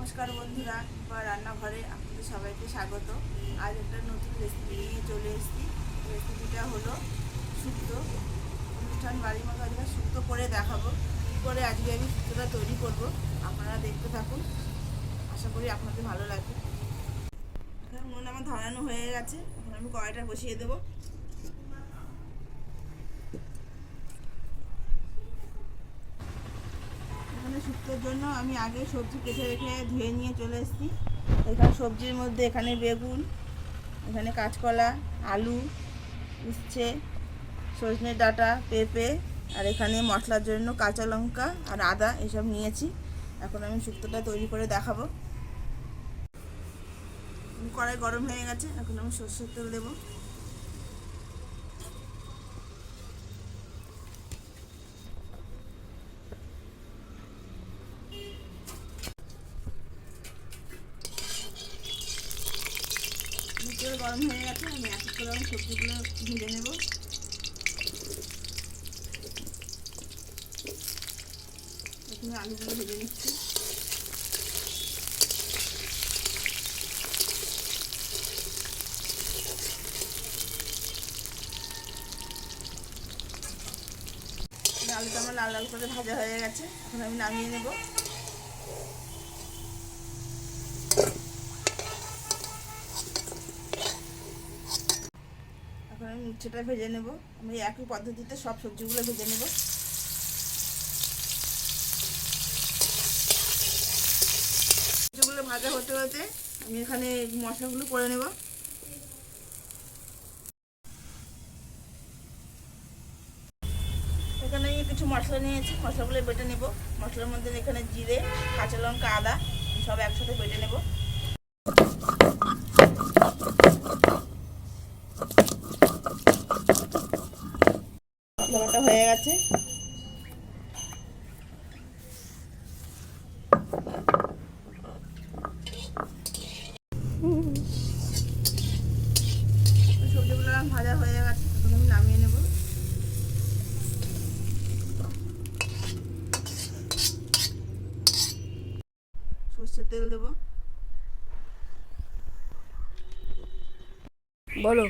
নমস্কার বন্ধুরা, বা রান্নাঘরে আপনাদের সবাইকে স্বাগত। আজ একটা নতুন রেসিপি নিয়ে চলে এসেছি। রেসিপিটা হলো শুক্তো। অনুষ্ঠান বাড়ির মতো আজকে শুক্তো করে দেখাবো। কী করে আজকে আমি শুক্তোটা তৈরি করব, আপনারা দেখতে থাকুন। আশা করি আপনাদের ভালো লাগবে। এখন নুন আমার ধরানো হয়ে গেছে, এখন আমি কড়াইটা বসিয়ে দেবো। এখানে শুক্তোর জন্য আমি আগে সবজি কেটে রেখে ধুয়ে নিয়ে চলে এসেছি। এখানে সবজির মধ্যে এখানে বেগুন, এখানে কাঁচকলা, আলু, উচ্ছে, সজনে ডাঁটা, পেঁপে, আর এখানে মশলার জন্য কাঁচা লঙ্কা আর আদা এসব নিয়েছি। এখন আমি শুক্তোটা তৈরি করে দেখাবো। কড়াই গরম হয়ে গেছে, এখন আমি সরষের তেল দেবো। তেল গরম হয়ে গেছে, আমি এক এক করে সবজিগুলো ভেজে নেব। এখানে আলুগুলো ভেজে নিচ্ছি। আলুটা আমার লাল লাল করে ভাজা হয়ে গেছে, এখন আমি নামিয়ে নেব। এখন আমি উচ্ছেটা ভেজে নেব। আমি একই পদ্ধতিতে সব সবজিগুলো ভেজে নেব। সবজিগুলো ভাজা হতে হতে আমি এখানে মশলাগুলো করে নেব। এখানে আমি কিছু মশলা নিয়েছি, মশলাগুলো বেটে নেব। মশলার মধ্যে এখানে জিরে, কাঁচা লঙ্কা, আদা সব একসাথে বেটে নেব। মশলা বাটা হয়ে গেছে। সবজিগুলো ভাজা হয়ে গেছে, এখন আমি নামিয়ে নেব। সরষের তেল দেবো। বলো।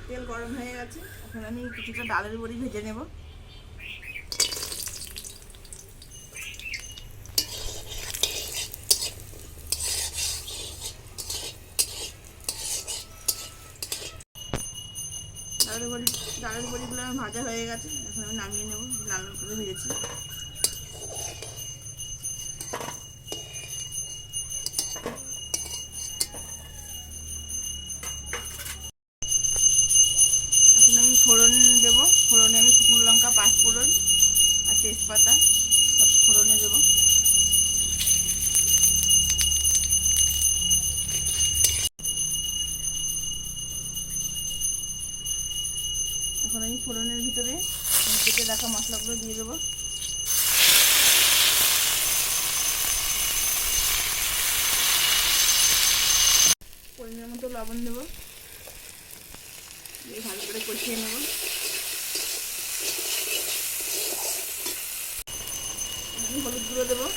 তেল গরম হয়ে গেছে, এখন আমি কিছুটা ডালের বড়ি ভেজে নেব। ডালের বড়িগুলো আমার ভাজা হয়ে গেছে, এখন আমি নামিয়ে নেব। লাল লাল করে ভেজেছি। এখন আমি ফোড়ন দেবো। ফোড়নে আমি শুকনো লঙ্কা, পাঁচফোড়ন আর তেজপাতা সব ফোড়নে দেবো। এখন আমি ফোড়নের ভিতরে কেটে রাখা মশলাগুলো দিয়ে দেবো। পরিমাণ মতো লবণ দেবো, দিয়ে ভালো করে কষিয়ে নেব। আমি হলুদ গুঁড়ো দেবো।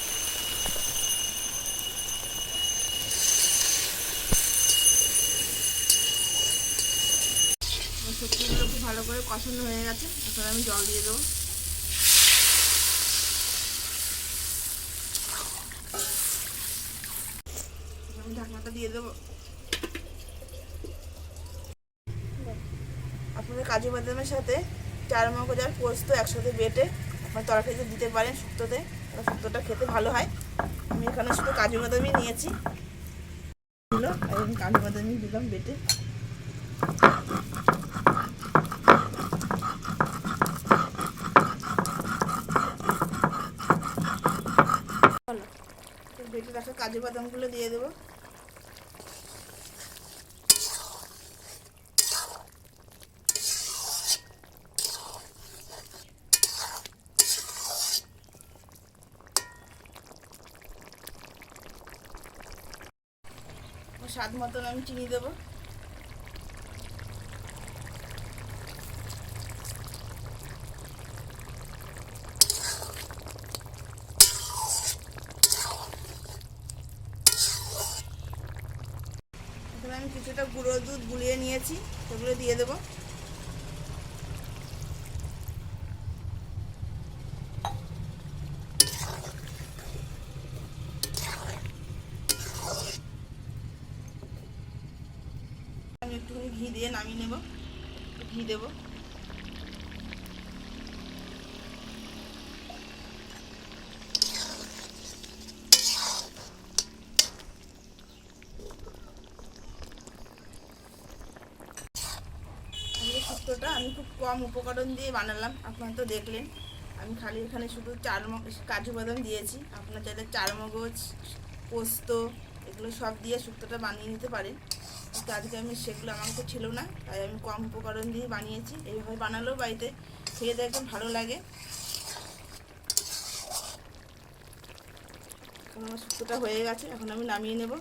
সবজিগুলো খুব ভালো করে কষানো হয়ে গেছে, এখন আমি জল দিয়ে দেবো। আমি ঢাকনাটা দিয়ে দেবো। আপনাদের কাজু বাদামের সাথে চারমগজ আর পোস্ত একসাথে বেটে আপনার তরকারিতে দিতে পারেন শুক্তোতে। শুক্তোটা খেতে ভালো হয়। আমি এখানে শুধু কাজু বাদামই নিয়েছি, আমি কাজু বাদামই দিলাম বেটে। বেটে রাখা কাজু বাদামগুলো দিয়ে দেবো। স্বাদ মতন আমি চিনি দেবো। আমি কিছুটা গুঁড়ো দুধ গুলিয়ে নিয়েছি, সেগুলো দিয়ে দেবো। আমি একটুখানি ঘি দিয়ে নামিয়ে নেব, ঘি দেবো। শুক্তোটা আমি খুব কম উপকরণ দিয়ে বানালাম, আপনারা তো দেখলেন। আমি খালি এখানে শুধু কাজু বাদাম দিয়েছি, আপনারা চাইলে চারমগজ, পোস্ত এগুলো সব দিয়ে শুক্তোটা বানিয়ে নিতে পারেন, কিন্তু আজকে আমি সেগুলো আমার তো ছিল না, তাই আমি কম উপকরণ দিয়ে বানিয়েছি। এইভাবে বানালেও বাড়িতে খেয়ে দেখবেন ভালো লাগে। এখন আমার শুক্তোটা হয়ে গেছে, এখন আমি নামিয়ে নেব।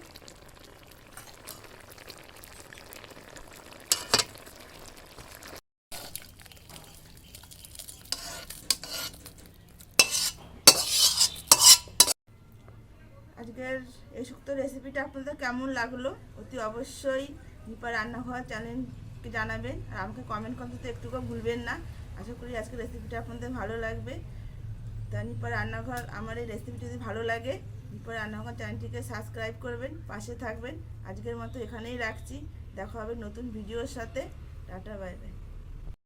আজকের এই শুক্তো রেসিপিটা আপনাদের কেমন লাগলো অতি অবশ্যই নিপা রান্নাঘর চ্যানেলকে জানাবেন, আর আমাকে কমেন্ট করতে তো একটুকু ভুলবেন না। আশা করি আজকের রেসিপিটা আপনাদের ভালো লাগবে। তা নিপা রান্নাঘর আমার এই রেসিপি যদি ভালো লাগে, নিপা রান্নাঘর চ্যানেলটিকে সাবস্ক্রাইব করবেন, পাশে থাকবেন। আজকের মতো এখানেই রাখছি, দেখা হবে নতুন ভিডিওর সাথে। Tata, bye bye.